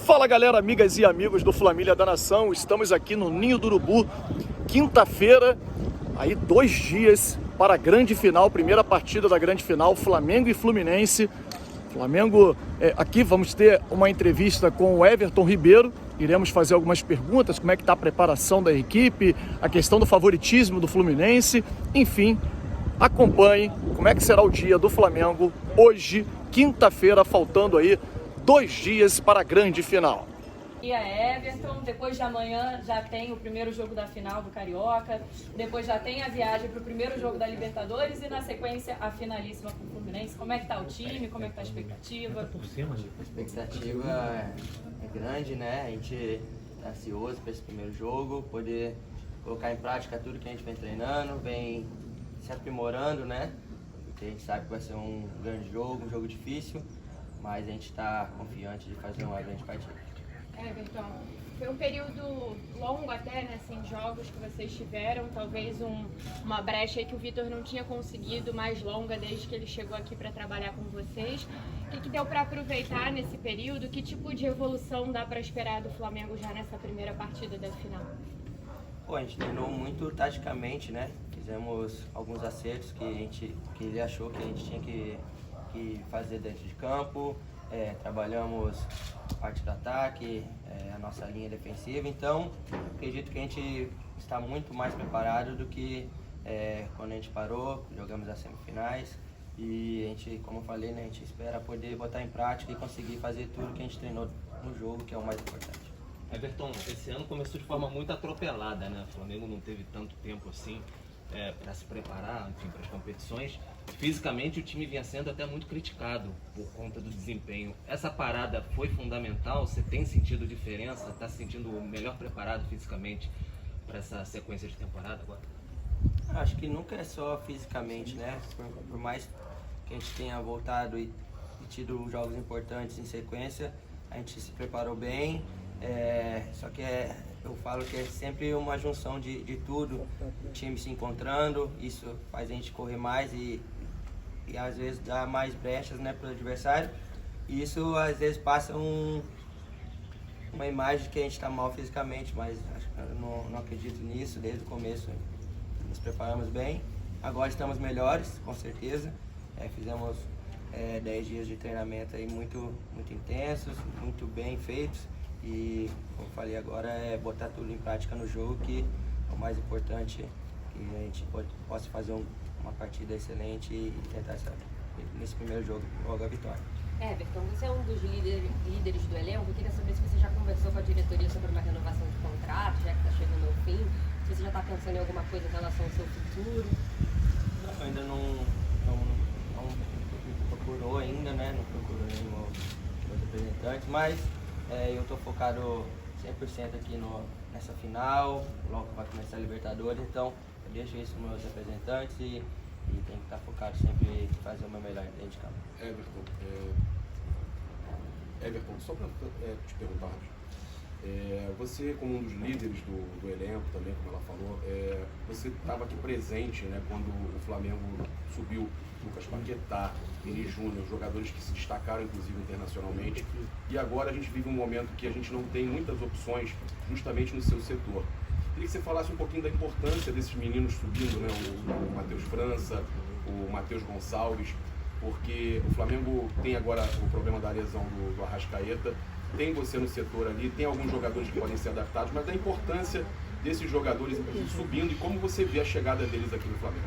Fala galera, amigas e amigos do Flamília da Nação, estamos aqui no Ninho do Urubu, quinta-feira, aí 2 dias para a grande final, primeira partida da grande final, Flamengo e Fluminense. Flamengo, aqui vamos ter uma entrevista com o Everton Ribeiro, iremos fazer algumas perguntas, como é que está a preparação da equipe, a questão do favoritismo do Fluminense, enfim, acompanhe como é que será o dia do Flamengo hoje, quinta-feira, faltando aí 2 dias para a grande final. E a Everton, depois de amanhã já tem o primeiro jogo da final do Carioca, depois já tem a viagem para o primeiro jogo da Libertadores e na sequência a finalíssima com o Fluminense. Como é que tá o time? Como é que tá a expectativa? A expectativa é grande, né? A gente tá ansioso para esse primeiro jogo, poder colocar em prática tudo que a gente vem treinando, vem se aprimorando, né? Porque a gente sabe que vai ser um grande jogo, um jogo difícil, mas a gente está confiante de fazer uma grande partida. Everton, foi um período longo até, né, sem jogos que vocês tiveram, talvez uma brecha aí que o Vitor não tinha conseguido, mais longa desde que ele chegou aqui para trabalhar com vocês. O que deu para aproveitar nesse período? Que tipo de evolução dá para esperar do Flamengo já nessa primeira partida da final? Pô, a gente treinou muito taticamente, né? Fizemos alguns acertos que ele achou que a gente tinha que fazer dentro de campo. Trabalhamos a parte do ataque, a nossa linha defensiva, então acredito que a gente está muito mais preparado do que quando a gente parou, jogamos as semifinais e a gente, como eu falei, né, a gente espera poder botar em prática e conseguir fazer tudo que a gente treinou no jogo, que é o mais importante. Everton, esse ano começou de forma muito atropelada, né? O Flamengo não teve tanto tempo assim para se preparar, enfim, para as competições. Fisicamente o time vinha sendo até muito criticado por conta do desempenho. Essa parada foi fundamental? Você tem sentido diferença? Está se sentindo melhor preparado fisicamente para essa sequência de temporada agora? Acho que nunca é só fisicamente, né? Por mais que a gente tenha voltado e tido jogos importantes em sequência, a gente se preparou bem. Só que eu falo que é sempre uma junção de tudo, o time se encontrando, isso faz a gente correr mais e às vezes dá mais brechas, né, para o adversário, e isso às vezes passa uma imagem de que a gente está mal fisicamente, mas eu não acredito nisso. Desde o começo nos preparamos bem, agora estamos melhores, com certeza. Fizemos 10 dias de treinamento aí muito intensos, muito bem feitos. E, como eu falei agora, botar tudo em prática no jogo, que é o mais importante, que a gente possa fazer uma partida excelente e tentar nesse primeiro jogo logo a vitória. Everton, você é um dos líderes do elenco. Eu queria saber se você já conversou com a diretoria sobre uma renovação de contrato, já que está chegando ao fim, se você já está pensando em alguma coisa em relação ao seu futuro. Eu ainda não procurou ainda, né? Não procurou nenhum representante, mas eu estou focado 100% aqui nessa final, logo vai começar a Libertadores, então eu deixo isso nos meus representantes e tenho que estar focado sempre em fazer o meu melhor dentro de campo. Everton, só para te perguntar, você como um dos líderes do elenco também, como ela falou, você estava aqui presente, né, quando o Flamengo subiu Lucas Paquetá, Vini Júnior, jogadores que se destacaram inclusive internacionalmente, e agora a gente vive um momento que a gente não tem muitas opções justamente no seu setor. Queria que você falasse um pouquinho da importância desses meninos subindo, né, o Matheus França, o Matheus Gonçalves, porque o Flamengo tem agora o problema da lesão do Arrascaeta, tem você no setor ali, tem alguns jogadores que podem ser adaptados, mas da importância desses jogadores subindo e como você vê a chegada deles aqui no Flamengo.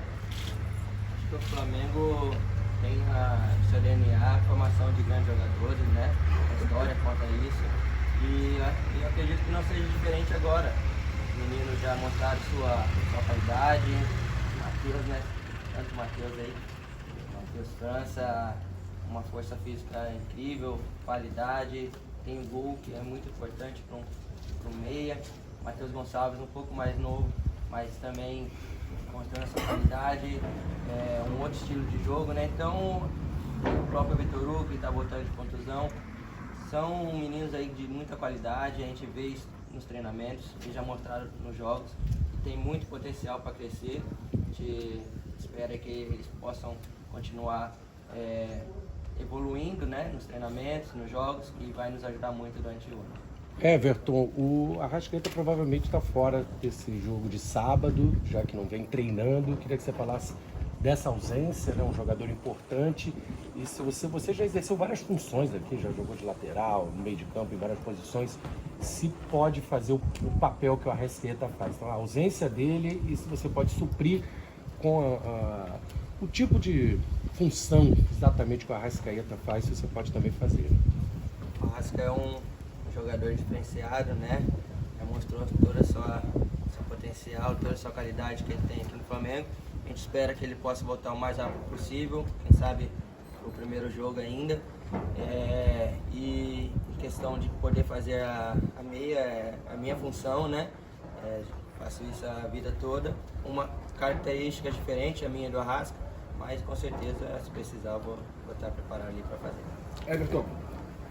Acho que o Flamengo tem seu DNA, a formação de grandes jogadores, né? A história conta isso. E eu acredito que não seja diferente agora. Os meninos já mostraram sua qualidade. Matheus, né? Tanto Matheus aí. Matheus França, uma força física incrível, qualidade. Tem o gol, que é muito importante para um meia. Matheus Gonçalves, um pouco mais novo, mas também mostrando essa qualidade, um outro estilo de jogo, né? Então, o próprio Vitor Hugo, que está voltando de contusão, são meninos aí de muita qualidade, a gente vê isso nos treinamentos, que já mostraram nos jogos, e tem muito potencial para crescer. A gente espera que eles possam continuar evoluindo, né, nos treinamentos, nos jogos, que vai nos ajudar muito durante o ano. Everton, o Arrascaeta provavelmente está fora desse jogo de sábado, já que não vem treinando. Queria que você falasse dessa ausência, né? Um jogador importante. E se você já exerceu várias funções aqui, já jogou de lateral, no meio de campo, em várias posições, se pode fazer o papel que o Arrascaeta faz. Então, a ausência dele e se você pode suprir com o tipo de função exatamente que o Arrascaeta faz, se você pode também fazer. O Arrasca é um jogador diferenciado, né? Já mostrou toda a sua potencial, toda a sua qualidade que ele tem aqui no Flamengo. A gente espera que ele possa voltar o mais rápido possível, quem sabe o primeiro jogo ainda. E em questão de poder fazer a minha função, né? Faço isso a vida toda. Uma característica diferente, a minha do Arrasca, mas com certeza, se precisar, eu vou estar preparado ali para fazer. Everton,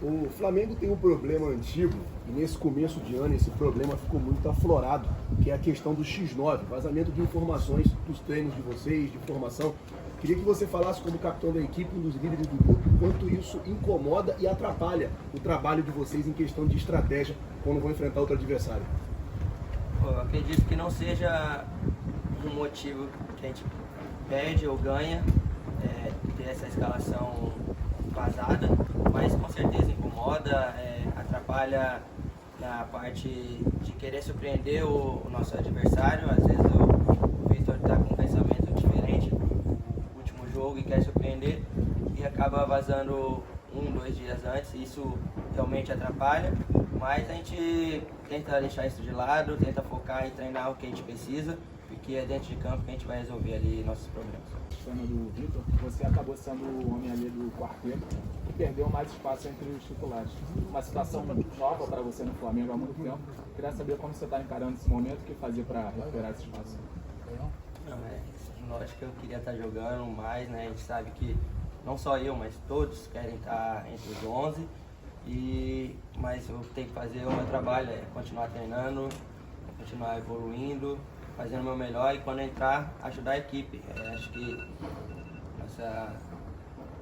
o Flamengo tem um problema antigo e nesse começo de ano esse problema ficou muito aflorado, que é a questão do X9, vazamento de informações dos treinos de vocês, de formação. Queria que você falasse como capitão da equipe, um dos líderes do grupo, quanto isso incomoda e atrapalha o trabalho de vocês em questão de estratégia quando vão enfrentar outro adversário. Eu acredito que não seja um motivo que a gente perde ou ganha ter essa escalação vazada, mas com certeza incomoda, atrapalha na parte de querer surpreender o nosso adversário. Às vezes o Vitor está com um pensamento diferente do último jogo e quer surpreender e acaba vazando 1-2 dias antes. Isso realmente atrapalha, mas a gente tenta deixar isso de lado, tenta focar em treinar o que a gente precisa, porque é dentro de campo que a gente vai resolver ali nossos problemas. Do Vitor, você acabou sendo o homem ali do quarteto e perdeu mais espaço entre os titulares. Uma situação nova para você no Flamengo há muito tempo. Queria saber como você está encarando esse momento, o que fazer para recuperar esse espaço. Não, lógico que eu queria estar jogando mais, né? A gente sabe que não só eu, mas todos querem estar entre os 11. Mas eu tenho que fazer o meu trabalho, continuar treinando, continuar evoluindo, fazendo o meu melhor e quando entrar, ajudar a equipe. Acho que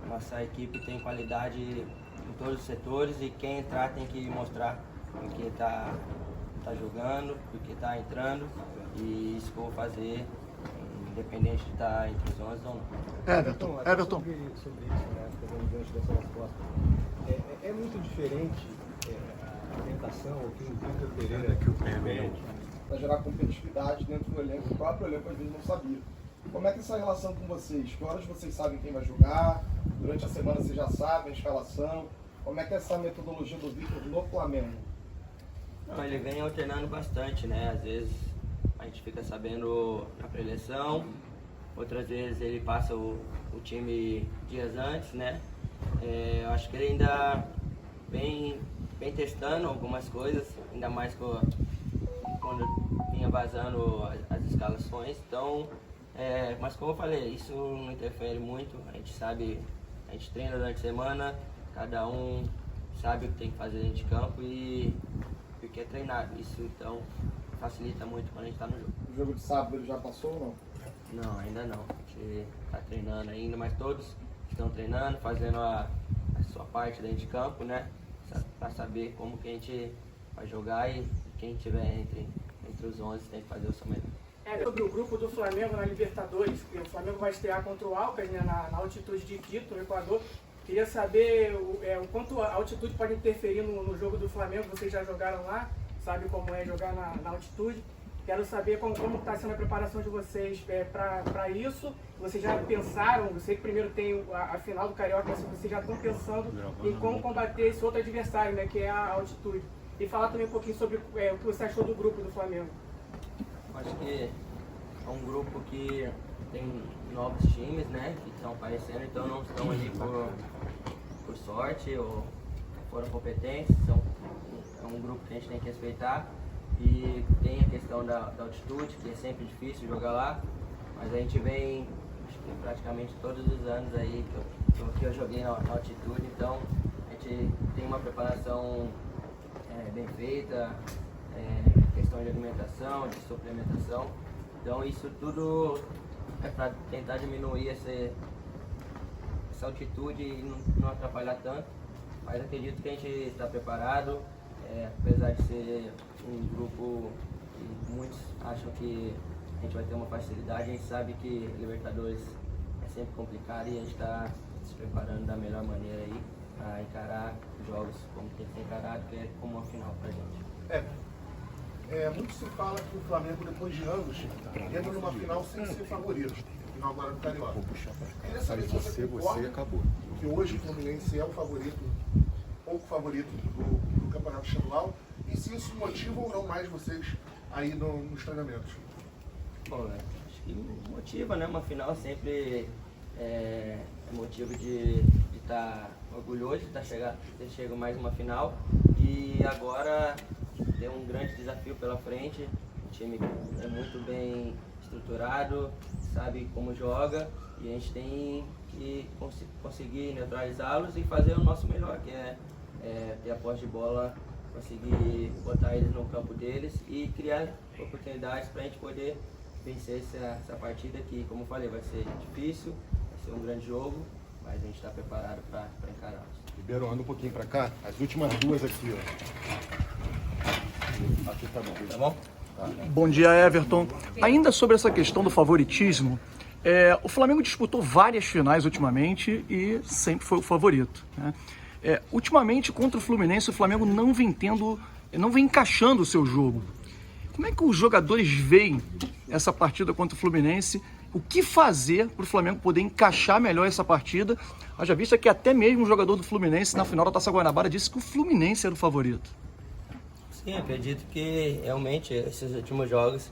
nossa equipe tem qualidade em todos os setores e quem entrar tem que mostrar porque está jogando, porque está entrando e isso que eu vou fazer, independente de estar entre os 11 ou não. Everton. Sobre isso, né? Pegando gancho dessa resposta. É muito diferente a tentação, o que o Vitor Pereira para gerar competitividade dentro do elenco, o próprio elenco às vezes não sabia. Como é que é essa relação com vocês? Que horas vocês sabem quem vai jogar? Durante a semana vocês já sabem a escalação? Como é que é essa metodologia do Vitor no Flamengo? Não, ele vem alternando bastante, né? Às vezes a gente fica sabendo na preleção, outras vezes ele passa o time dias antes, né? Eu acho que ele ainda vem testando algumas coisas, ainda mais quando vinha vazando as escalações. Então, mas como eu falei, isso não interfere muito, a gente sabe, a gente treina durante a semana, cada um sabe o que tem que fazer dentro de campo e o que é treinado. Isso então facilita muito quando a gente está no jogo. O jogo de sábado ele já passou ou não? Não, ainda não. A gente está treinando ainda, mas todos estão treinando, fazendo a sua parte dentro de campo, né? Para saber como que a gente vai jogar e quem tiver entre os 11 tem que fazer o seu melhor. Sobre o grupo do Flamengo na Libertadores, que o Flamengo vai estrear contra o Alcas, né, na altitude de Quito, no Equador. Queria saber o quanto a altitude pode interferir no jogo do Flamengo. Vocês já jogaram lá, sabe como é jogar na altitude. Quero saber como está sendo a preparação de vocês para isso. Vocês já pensaram, eu sei que primeiro tem a final do Carioca, mas vocês já estão pensando em como combater esse outro adversário, né, que é a altitude. E falar também um pouquinho sobre o que você achou do grupo do Flamengo. Acho que é um grupo que tem novos times, né, que estão aparecendo, então não estão ali por sorte ou foram competentes. É um grupo que a gente tem que respeitar. E tem a questão da altitude, que é sempre difícil jogar lá, mas a gente vem, acho que praticamente todos os anos aí que eu joguei na altitude, então a gente tem uma preparação bem feita, questão de alimentação, de suplementação, então isso tudo é para tentar diminuir essa essa altitude e não atrapalhar tanto. Mas acredito que a gente está preparado, apesar de ser um grupo que muitos acham que a gente vai ter uma facilidade, a gente sabe que Libertadores é sempre complicado e a gente está se preparando da melhor maneira aí para encarar os jogos como tem que ser encarado, que é como uma final para a gente. Muito se fala que o Flamengo, depois de anos, entra numa final sem ser favorito. Final agora do Carioca. Queria saber se você concorda que hoje o Fluminense é o favorito, pouco favorito do Campeonato Estadual, e se isso motiva ou não mais vocês aí nos treinamentos. Bom, acho que motiva, né? Uma final sempre é motivo de estar orgulhoso de ter chegado mais uma final. E agora tem um grande desafio pela frente. O time é muito bem estruturado, sabe como joga, e a gente tem que conseguir neutralizá-los e fazer o nosso melhor, que é ter a posse de bola, conseguir botar eles no campo deles e criar oportunidades para a gente poder vencer essa partida que, como eu falei, vai ser difícil, vai ser um grande jogo, mas a gente está preparado para encará-los. Ribeiro, anda um pouquinho para cá, as últimas duas aqui, ó. Aqui tá bom. Tá bom? Bom dia, Everton. Ainda sobre essa questão do favoritismo, o Flamengo disputou várias finais ultimamente e sempre foi o favorito, né? Ultimamente, contra o Fluminense, o Flamengo não vem encaixando o seu jogo. Como é que os jogadores veem essa partida contra o Fluminense? O que fazer para o Flamengo poder encaixar melhor essa partida? Haja vista que até mesmo o jogador do Fluminense, na final da Taça Guanabara, disse que o Fluminense era o favorito. Sim, acredito que realmente esses últimos jogos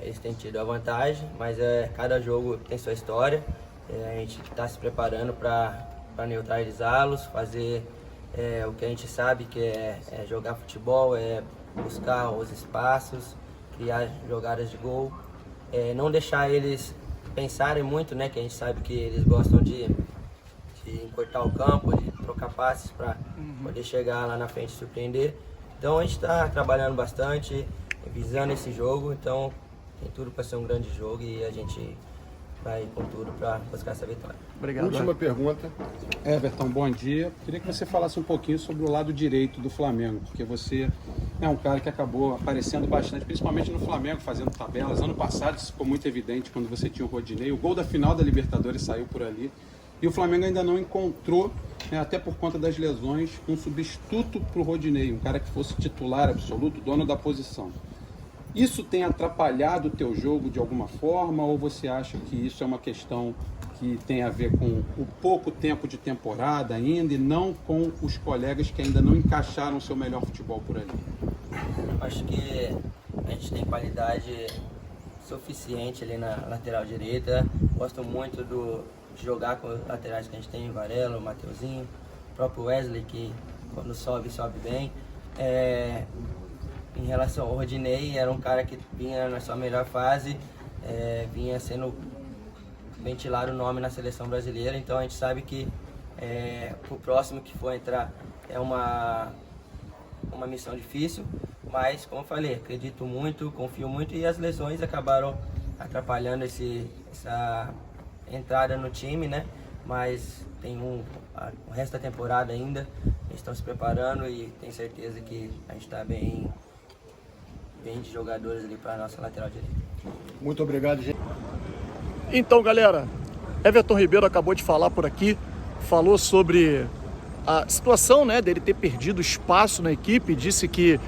eles têm tido a vantagem, mas cada jogo tem sua história. A gente está se preparando para neutralizá-los, fazer o que a gente sabe que é jogar futebol, buscar os espaços, criar jogadas de gol, não deixar eles pensarem muito, né, que a gente sabe que eles gostam de encurtar o campo, de trocar passes para poder chegar lá na frente e surpreender. Então a gente está trabalhando bastante, visando esse jogo, então tem tudo para ser um grande jogo e a gente vai com tudo para buscar essa vitória. Obrigado. Última pergunta. Everton, bom dia. Queria que você falasse um pouquinho sobre o lado direito do Flamengo, porque você é um cara que acabou aparecendo bastante, principalmente no Flamengo, fazendo tabelas. Ano passado isso ficou muito evidente quando você tinha o Rodinei. O gol da final da Libertadores saiu por ali. E o Flamengo ainda não encontrou, até por conta das lesões, um substituto para o Rodinei, um cara que fosse titular absoluto, dono da posição. Isso tem atrapalhado o teu jogo de alguma forma, ou você acha que isso é uma questão que tem a ver com o pouco tempo de temporada ainda e não com os colegas que ainda não encaixaram o seu melhor futebol por ali? Acho que a gente tem qualidade suficiente ali na lateral direita. Gosto muito de jogar com os laterais que a gente tem, o Varela, o Mateuzinho, o próprio Wesley, que quando sobe bem. Em relação ao Rodinei, era um cara que vinha na sua melhor fase, vinha sendo ventilado o nome na seleção brasileira, então a gente sabe que o próximo que for entrar é uma missão difícil, mas como eu falei, acredito muito, confio muito e as lesões acabaram atrapalhando essa entrada no time, né? Mas tem o resto da temporada ainda, eles estão se preparando e tenho certeza que a gente está bem de jogadores ali para a nossa lateral direita. Muito obrigado, gente. Então, galera, Everton Ribeiro acabou de falar por aqui, falou sobre a situação, né, dele ter perdido espaço na equipe, disse que,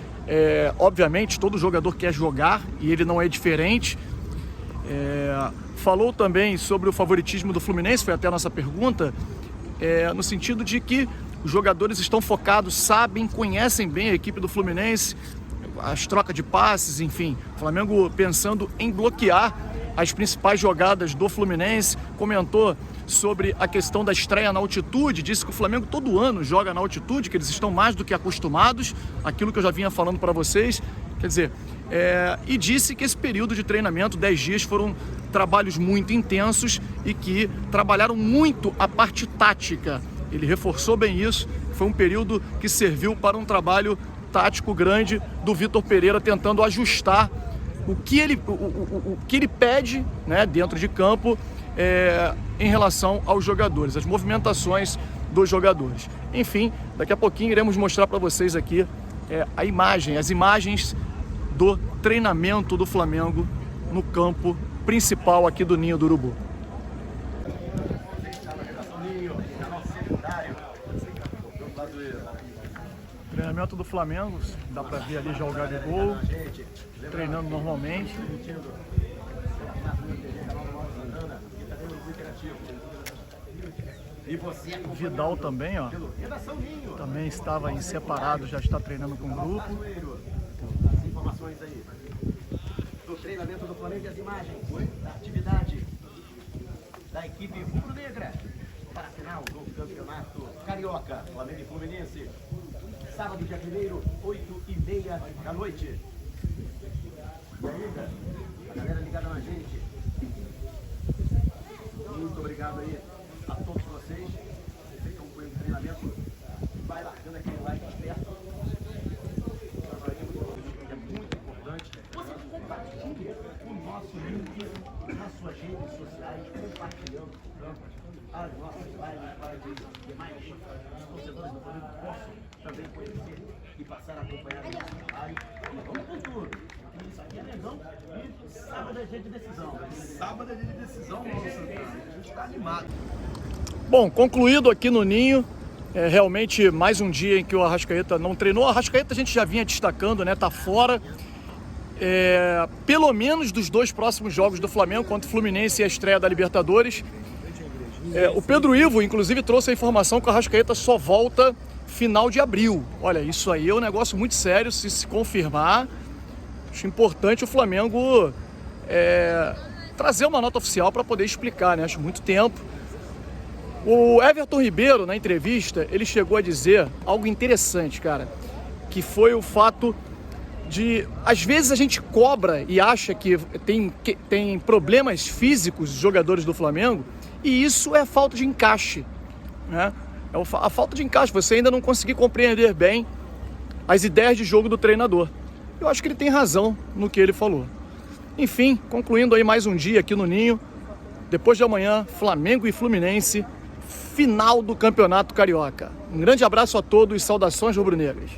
obviamente, todo jogador quer jogar e ele não é diferente. Falou também sobre o favoritismo do Fluminense, foi até a nossa pergunta, no sentido de que os jogadores estão focados, sabem, conhecem bem a equipe do Fluminense, as trocas de passes, enfim, o Flamengo pensando em bloquear as principais jogadas do Fluminense. Comentou sobre a questão da estreia na altitude, disse que o Flamengo todo ano joga na altitude, que eles estão mais do que acostumados, aquilo que eu já vinha falando para vocês, quer dizer, e disse que esse período de treinamento, 10 dias, foram trabalhos muito intensos e que trabalharam muito a parte tática. Ele reforçou bem isso, foi um período que serviu para um trabalho tático grande do Vitor Pereira, tentando ajustar o que ele pede, né, dentro de campo em relação aos jogadores, as movimentações dos jogadores. Enfim, daqui a pouquinho iremos mostrar para vocês aqui as imagens do treinamento do Flamengo no campo principal aqui do Ninho do Urubu. Treinamento do Flamengo, dá para ver ali já o Gabigol treinando normalmente. O Vidal também, ó, também estava aí separado, já está treinando com o grupo. As informações aí do treinamento do Flamengo e as imagens da atividade da equipe rubro-negra para a final do Campeonato Carioca, Flamengo e Fluminense, sábado, dia 1º, 8h30 da noite. E ainda, a galera ligada na gente, muito obrigado aí a todos vocês que acompanham o treinamento. Vai largando aquele like aberto. É muito importante. Você compartilha o nosso link nas suas redes sociais, compartilhando o campo, as nossas lives para que demais torcedores do Flamengo possam também conhecer e passar a acompanhar o nosso trabalho. E vamos com tudo. Isso aqui é legal. E sábado é dia de decisão. Sábado é dia de decisão, nossa. A gente está animado. Bom, concluído aqui no Ninho, realmente mais um dia em que o Arrascaeta não treinou. O Arrascaeta a gente já vinha destacando, né? Tá fora, pelo menos dos 2 próximos jogos do Flamengo, contra o Fluminense e a estreia da Libertadores. O Pedro Ivo, inclusive, trouxe a informação que o Arrascaeta só volta final de abril. Olha, isso aí é um negócio muito sério, se confirmar. Acho importante o Flamengo trazer uma nota oficial para poder explicar, né? Acho muito tempo. O Everton Ribeiro, na entrevista, ele chegou a dizer algo interessante, cara, que foi o fato de, às vezes a gente cobra e acha que tem problemas físicos dos jogadores do Flamengo, e isso é falta de encaixe, né? A falta de encaixe, você ainda não conseguir compreender bem as ideias de jogo do treinador. Eu acho que ele tem razão no que ele falou. Enfim, concluindo aí mais um dia aqui no Ninho, depois de amanhã, Flamengo e Fluminense, final do Campeonato Carioca. Um grande abraço a todos e saudações rubro-negras.